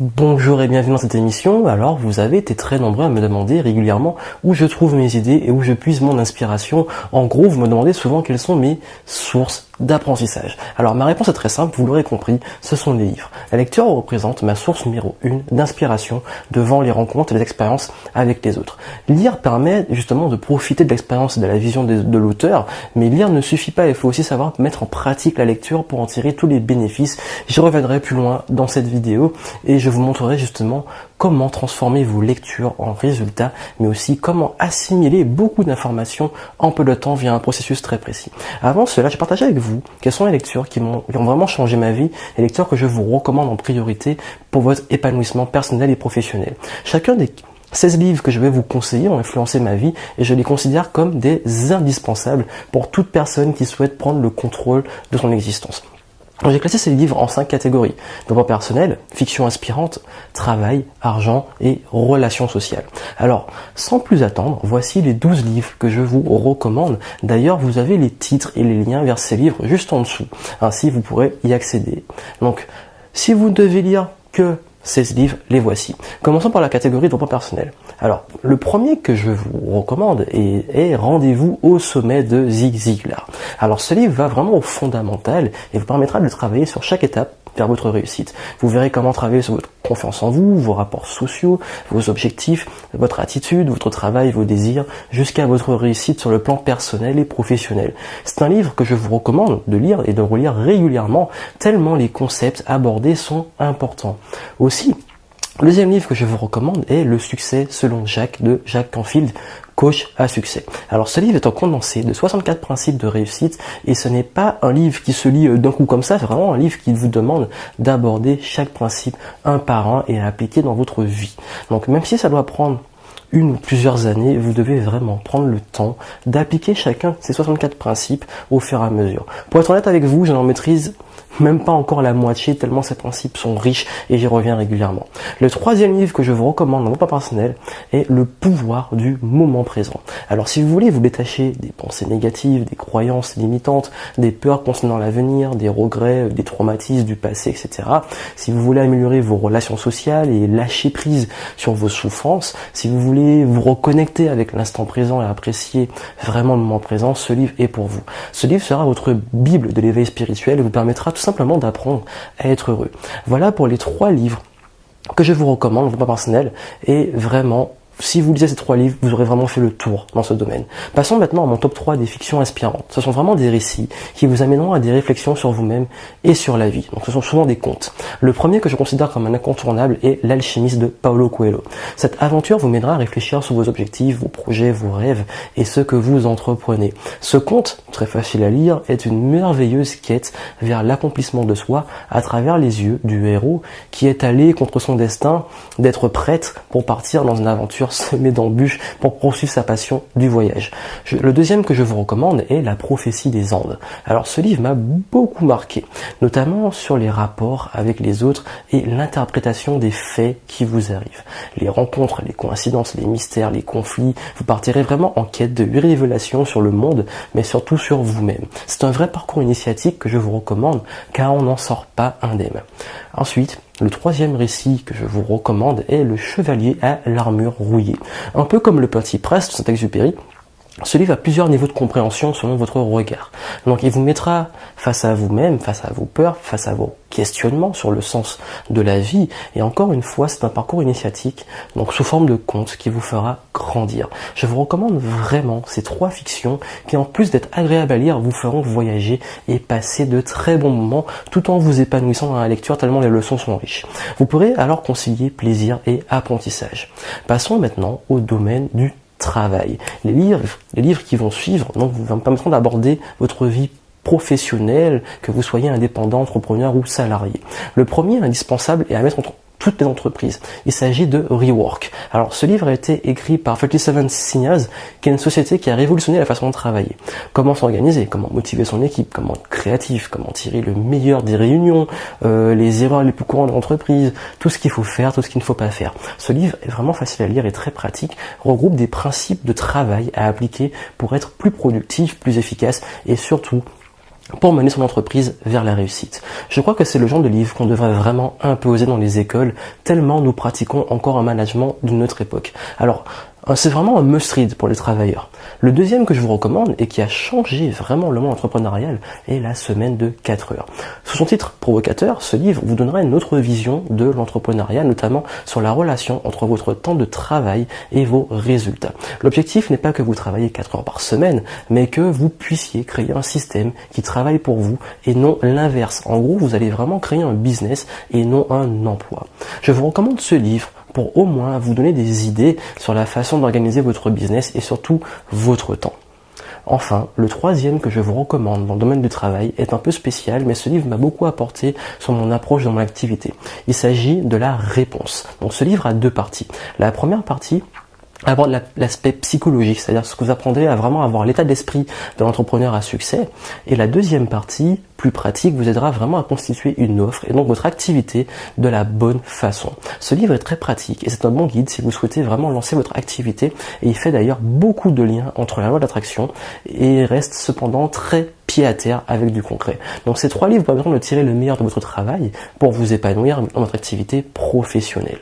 Bonjour et bienvenue dans cette émission. Alors, vous avez été très nombreux à me demander régulièrement où je trouve mes idées et où je puise mon inspiration. En gros, vous me demandez souvent quelles sont mes sources d'apprentissage. Alors, ma réponse est très simple, vous l'aurez compris, ce sont les livres. La lecture représente ma source numéro 1 d'inspiration devant les rencontres et les expériences avec les autres. Lire permet justement de profiter de l'expérience et de la vision de l'auteur, mais lire ne suffit pas, il faut aussi savoir mettre en pratique la lecture pour en tirer tous les bénéfices. J'y reviendrai plus loin dans cette vidéo et je vous montrerai justement comment transformer vos lectures en résultats, mais aussi comment assimiler beaucoup d'informations en peu de temps via un processus très précis. Avant cela, je partage avec vous quelles sont les lectures qui ont vraiment changé ma vie, les lectures que je vous recommande en priorité pour votre épanouissement personnel et professionnel. Chacun des 16 livres que je vais vous conseiller ont influencé ma vie et je les considère comme des indispensables pour toute personne qui souhaite prendre le contrôle de son existence. J'ai classé ces livres en 5 catégories. Développement personnel, fiction inspirante, travail, argent et relations sociales. Alors, sans plus attendre, voici les 12 livres que je vous recommande. D'ailleurs, vous avez les titres et les liens vers ces livres juste en dessous. Ainsi, vous pourrez y accéder. Donc, si vous ne devez lire que 16 livres, les voici. Commençons par la catégorie développement personnel. Alors, le premier que je vous recommande est Rendez-vous au sommet de Zig Ziglar. Alors, ce livre va vraiment au fondamental et vous permettra de travailler sur chaque étape vers votre réussite. Vous verrez comment travailler sur votre confiance en vous, vos rapports sociaux, vos objectifs, votre attitude, votre travail, vos désirs, jusqu'à votre réussite sur le plan personnel et professionnel. C'est un livre que je vous recommande de lire et de relire régulièrement, tellement les concepts abordés sont importants. Aussi, le deuxième livre que je vous recommande est Le succès selon Jacques de Jack Canfield, coach à succès. Alors ce livre est un condensé de 64 principes de réussite et ce n'est pas un livre qui se lit d'un coup comme ça, c'est vraiment un livre qui vous demande d'aborder chaque principe un par un et à appliquer dans votre vie. Donc même si ça doit prendre une ou plusieurs années, vous devez vraiment prendre le temps d'appliquer chacun de ces 64 principes au fur et à mesure. Pour être honnête avec vous, je n'en maîtrise même pas encore la moitié, tellement ces principes sont riches et j'y reviens régulièrement. Le troisième livre que je vous recommande dans mon pas personnel est Le pouvoir du moment présent. Alors si vous voulez vous détacher des pensées négatives, des croyances limitantes, des peurs concernant l'avenir, des regrets, des traumatismes du passé, etc. Si vous voulez améliorer vos relations sociales et lâcher prise sur vos souffrances, si vous voulez vous reconnecter avec l'instant présent et apprécier vraiment le moment présent, ce livre est pour vous. Ce livre sera votre bible de l'éveil spirituel et vous permettra tout simplement d'apprendre à être heureux. Voilà pour les 3 livres que je vous recommande, pas personnel, et vraiment, si vous lisez ces 3 livres, vous aurez vraiment fait le tour dans ce domaine. Passons maintenant à mon top 3 des fictions inspirantes. Ce sont vraiment des récits qui vous amèneront à des réflexions sur vous-même et sur la vie. Donc ce sont souvent des contes. Le premier que je considère comme un incontournable est L'Alchimiste de Paulo Coelho. Cette aventure vous mènera à réfléchir sur vos objectifs, vos projets, vos rêves et ce que vous entreprenez. Ce conte, très facile à lire, est une merveilleuse quête vers l'accomplissement de soi à travers les yeux du héros qui est allé contre son destin d'être prête pour partir dans une aventure semé d'embûches pour poursuivre sa passion du voyage. Le deuxième que je vous recommande est La prophétie des Andes. Alors ce livre m'a beaucoup marqué, notamment sur les rapports avec les autres et l'interprétation des faits qui vous arrivent. Les rencontres, les coïncidences, les mystères, les conflits, vous partirez vraiment en quête de révélations sur le monde, mais surtout sur vous-même. C'est un vrai parcours initiatique que je vous recommande car on n'en sort pas indemne. Ensuite, le troisième récit que je vous recommande est Le Chevalier à l'armure rouillée. Un peu comme Le Petit Prince de Saint-Exupéry, ce livre a plusieurs niveaux de compréhension selon votre regard. Donc il vous mettra face à vous-même, face à vos peurs, face à vos questionnements sur le sens de la vie. Et encore une fois, c'est un parcours initiatique, donc sous forme de conte qui vous fera grandir. Je vous recommande vraiment ces 3 fictions qui, en plus d'être agréables à lire, vous feront voyager et passer de très bons moments tout en vous épanouissant dans la lecture tellement les leçons sont riches. Vous pourrez alors concilier plaisir et apprentissage. Passons maintenant au domaine du travail. Les livres qui vont suivre donc vous permettront d'aborder votre vie professionnelle, que vous soyez indépendant, entrepreneur ou salarié. Le premier indispensable est à mettre entre toutes les entreprises. Il s'agit de Rework. Alors ce livre a été écrit par 37 Seniors, qui est une société qui a révolutionné la façon de travailler. Comment s'organiser, comment motiver son équipe, comment être créatif, comment tirer le meilleur des réunions, les erreurs les plus courantes de l'entreprise, tout ce qu'il faut faire, tout ce qu'il ne faut pas faire. Ce livre est vraiment facile à lire et très pratique, regroupe des principes de travail à appliquer pour être plus productif, plus efficace et surtout pour mener son entreprise vers la réussite. Je crois que c'est le genre de livre qu'on devrait vraiment imposer dans les écoles, tellement nous pratiquons encore un management d'une autre époque. Alors, c'est vraiment un must-read pour les travailleurs. Le deuxième que je vous recommande et qui a changé vraiment le monde entrepreneurial est La semaine de 4 heures. Sous son titre provocateur, ce livre vous donnera une autre vision de l'entrepreneuriat, notamment sur la relation entre votre temps de travail et vos résultats. L'objectif n'est pas que vous travaillez 4 heures par semaine, mais que vous puissiez créer un système qui travaille pour vous et non l'inverse. En gros, vous allez vraiment créer un business et non un emploi. Je vous recommande ce livre pour au moins vous donner des idées sur la façon d'organiser votre business et surtout votre temps. Enfin, le troisième que je vous recommande dans le domaine du travail est un peu spécial, mais ce livre m'a beaucoup apporté sur mon approche dans mon activité. Il s'agit de La Réponse. Donc ce livre a 2 parties. La première partie aborde l'aspect psychologique, c'est-à-dire ce que vous apprendrez à vraiment avoir l'état d'esprit de l'entrepreneur à succès. Et la deuxième partie, plus pratique, vous aidera vraiment à constituer une offre et donc votre activité de la bonne façon. Ce livre est très pratique et c'est un bon guide si vous souhaitez vraiment lancer votre activité, et il fait d'ailleurs beaucoup de liens entre la loi d'attraction et reste cependant très pied à terre avec du concret. Donc ces 3 livres permettront de tirer le meilleur de votre travail pour vous épanouir dans votre activité professionnelle.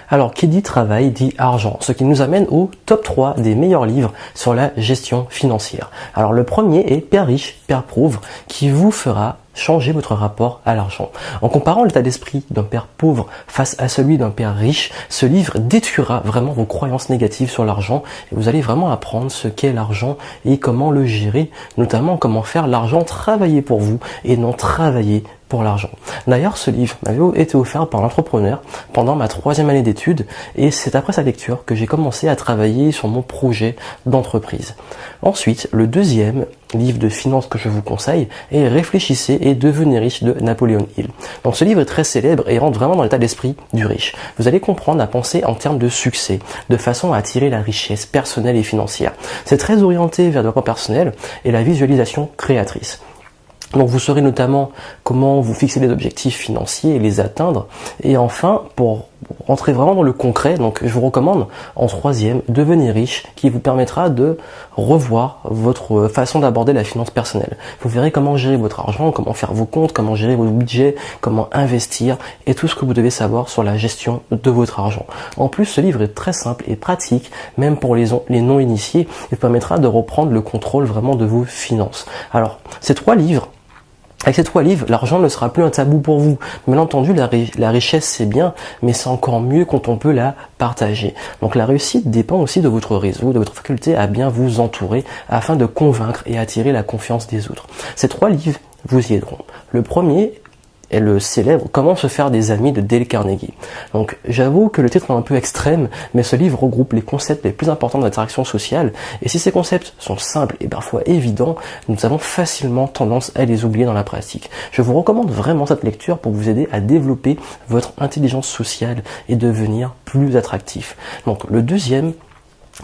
Alors, qui dit travail dit argent, ce qui nous amène au top 3 des meilleurs livres sur la gestion financière. Alors, le premier est Père riche, Père pauvre, qui vous fera changer votre rapport à l'argent. En comparant l'état d'esprit d'un père pauvre face à celui d'un père riche, ce livre détruira vraiment vos croyances négatives sur l'argent et vous allez vraiment apprendre ce qu'est l'argent et comment le gérer, notamment comment faire l'argent travailler pour vous et non travailler pour l'argent. D'ailleurs, ce livre m'avait été offert par un entrepreneur pendant ma 3e année d'études et c'est après sa lecture que j'ai commencé à travailler sur mon projet d'entreprise. Ensuite, le deuxième livre de finance que je vous conseille est Réfléchissez et devenez riche de Napoléon Hill. Donc ce livre est très célèbre et rentre vraiment dans l'état d'esprit du riche. Vous allez comprendre à penser en termes de succès, de façon à attirer la richesse personnelle et financière. C'est très orienté vers le développement personnel et la visualisation créatrice. Donc vous saurez notamment comment vous fixer des objectifs financiers et les atteindre. Et enfin, pour rentrer vraiment dans le concret, donc je vous recommande en 3e Devenir riche, qui vous permettra de revoir votre façon d'aborder la finance personnelle. Vous verrez comment gérer votre argent, comment faire vos comptes, comment gérer votre budget, comment investir et tout ce que vous devez savoir sur la gestion de votre argent. En plus, ce livre est très simple et pratique, même pour les non-initiés, et permettra de reprendre le contrôle vraiment de vos finances. Alors, avec ces 3 livres, l'argent ne sera plus un tabou pour vous. Bien entendu, la richesse c'est bien, mais c'est encore mieux quand on peut la partager. Donc la réussite dépend aussi de votre réseau, de votre faculté à bien vous entourer afin de convaincre et attirer la confiance des autres. Ces 3 livres vous y aideront. Le premier est le célèbre Comment se faire des amis de Dale Carnegie. Donc j'avoue que le titre est un peu extrême, mais ce livre regroupe les concepts les plus importants de l'interaction sociale, et si ces concepts sont simples et parfois évidents, nous avons facilement tendance à les oublier dans la pratique. Je vous recommande vraiment cette lecture pour vous aider à développer votre intelligence sociale et devenir plus attractif. Donc le deuxième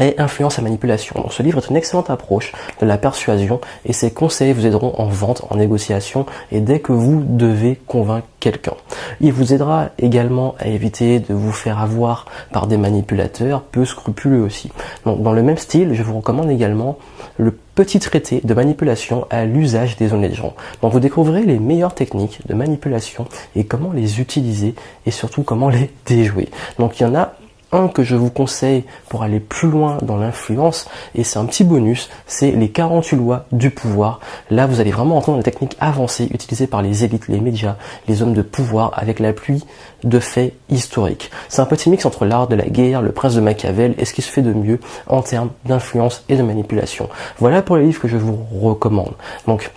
et influence et manipulation. Donc ce livre est une excellente approche de la persuasion et ses conseils vous aideront en vente, en négociation et dès que vous devez convaincre quelqu'un. Il vous aidera également à éviter de vous faire avoir par des manipulateurs peu scrupuleux aussi. Donc dans le même style, je vous recommande également le petit traité de manipulation à l'usage des honnêtes gens. Donc vous découvrirez les meilleures techniques de manipulation et comment les utiliser et surtout comment les déjouer. Donc il y en a un que je vous conseille pour aller plus loin dans l'influence, et c'est un petit bonus, c'est les 48 lois du pouvoir. Là, vous allez vraiment entrer dans les techniques avancées utilisées par les élites, les médias, les hommes de pouvoir avec l'appui de faits historiques. C'est un petit mix entre l'art de la guerre, le prince de Machiavel et ce qui se fait de mieux en termes d'influence et de manipulation. Voilà pour les livres que je vous recommande. Donc,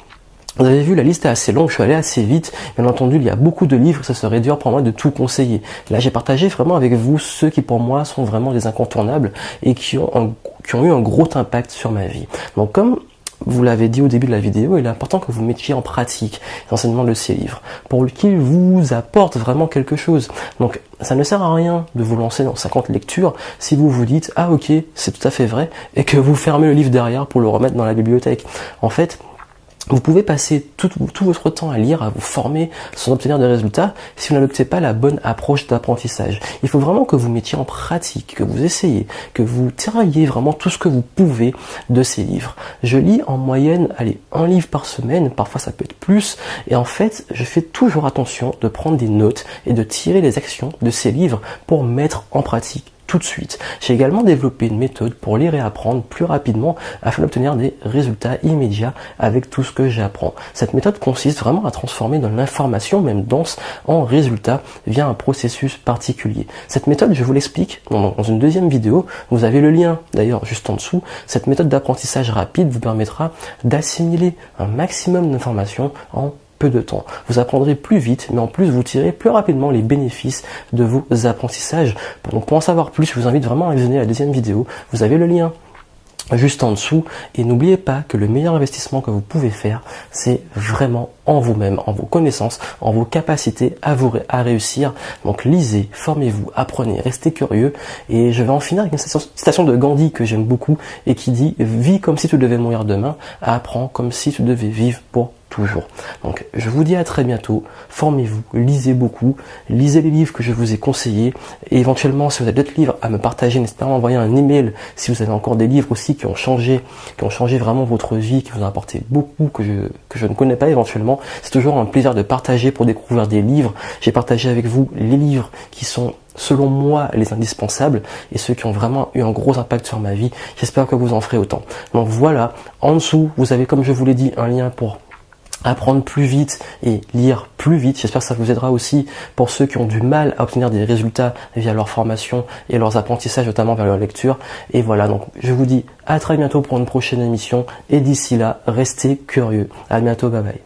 vous avez vu, la liste est assez longue, je suis allé assez vite. Bien entendu, il y a beaucoup de livres, ça serait dur pour moi de tout conseiller. Là, j'ai partagé vraiment avec vous ceux qui pour moi sont vraiment des incontournables et qui ont eu un gros impact sur ma vie. Donc comme vous l'avez dit au début de la vidéo, il est important que vous mettiez en pratique l'enseignement de ces livres pour qu'ils vous apportent vraiment quelque chose. Donc ça ne sert à rien de vous lancer dans 50 lectures si vous vous dites « Ah ok, c'est tout à fait vrai » et que vous fermez le livre derrière pour le remettre dans la bibliothèque. En fait, Vous pouvez passer tout votre temps à lire, à vous former sans obtenir de résultats si vous n'adoptez pas la bonne approche d'apprentissage. Il faut vraiment que vous mettiez en pratique, que vous essayez, que vous tiriez vraiment tout ce que vous pouvez de ces livres. Je lis en moyenne, un livre par semaine, parfois ça peut être plus, et en fait, je fais toujours attention de prendre des notes et de tirer les actions de ces livres pour mettre en pratique tout de suite. J'ai également développé une méthode pour lire et apprendre plus rapidement afin d'obtenir des résultats immédiats avec tout ce que j'apprends. Cette méthode consiste vraiment à transformer de l'information, même dense, en résultats via un processus particulier. Cette méthode, je vous l'explique dans une deuxième vidéo. Vous avez le lien d'ailleurs juste en dessous. Cette méthode d'apprentissage rapide vous permettra d'assimiler un maximum d'informations en peu de temps. Vous apprendrez plus vite, mais en plus vous tirez plus rapidement les bénéfices de vos apprentissages. Donc pour en savoir plus, je vous invite vraiment à visionner la deuxième vidéo. Vous avez le lien juste en dessous, et n'oubliez pas que le meilleur investissement que vous pouvez faire, c'est vraiment en vous-même, en vos connaissances, en vos capacités à réussir. Donc lisez, formez-vous, apprenez, restez curieux, et je vais en finir avec une citation de Gandhi que j'aime beaucoup et qui dit: vis comme si tu devais mourir demain, apprends comme si tu devais vivre pour toujours. Donc je vous dis à très bientôt, formez-vous, lisez beaucoup, lisez les livres que je vous ai conseillés, et éventuellement si vous avez d'autres livres à me partager, n'hésitez pas à m'envoyer un email si vous avez encore des livres aussi qui ont changé vraiment votre vie, qui vous ont apporté beaucoup, que je ne connais pas éventuellement. C'est toujours un plaisir de partager pour découvrir des livres. J'ai partagé avec vous les livres qui sont selon moi les indispensables et ceux qui ont vraiment eu un gros impact sur ma vie. J'espère que vous en ferez autant. Donc voilà, en dessous vous avez, comme je vous l'ai dit, un lien pour apprendre plus vite et lire plus vite. J'espère que ça vous aidera aussi pour ceux qui ont du mal à obtenir des résultats via leur formation et leurs apprentissages, notamment vers leur lecture. Et voilà, donc je vous dis à très bientôt pour une prochaine émission, et d'ici là, restez curieux. À bientôt, bye bye.